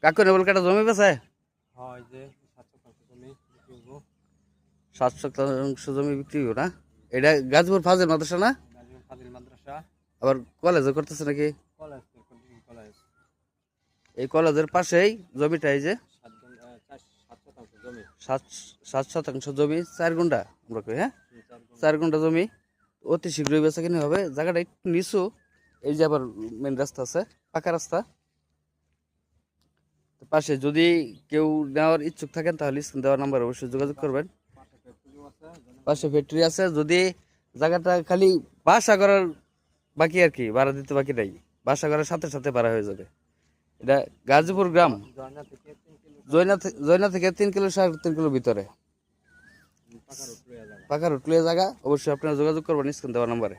কাকু নেবল কাটা জমি বেছে হয় যে 7 শতাংশ জমি বিক্রি হবো। 7 শতাংশ জমি বিক্রি হইব না? এটা গাজীপুর ফাজিল মাদ্রাসা না? গাজীপুর ফাজিল মাদ্রাসা আবার কলেজও করতেছে নাকি? কলেজ কলেজ এই কলেজের পাশেই জমিটা এই যে 7 শতাংশ জমি। 7 শতাংশ জমি 4 গুণ্টা আমরা কই, হ্যাঁ 4 গুণ। 4 গুণ্টা জমি অতি শীঘ্রই বেচা কিনে হবে। জায়গাটা একটু নিচু, এই যে আবার মেন রাস্তা আছে, পাকা রাস্তা। তো পাশে যদি কেউ নেওয়ার ইচ্ছুক থাকেন তাহলে স্ক্রিন দেওয়ার নাম্বার অবশ্যই যোগাযোগ করবেন। পাশে ফ্যাক্টরিও আছে। পাশে ফ্যাক্টরি আছে। যদি জায়গাটা খালি বাসা করার বাকি আর কি, ভাড়া দিতে বাকি নাই, বাসা করার সাথে সাথে ভাড়া হয়ে যাবে। এটা গাজীপুর গ্রাম, ঝর্ণা থেকে 3 কিলো জয়না থেকে 3 কিলো 3.5 কিলো ভিতরে পাকা রোড রয়ে যাবে। পাকা রুট জায়গা। অবশ্যই আপনারা যোগাযোগ করবেন স্ক্রিন দেওয়ার নাম্বারে।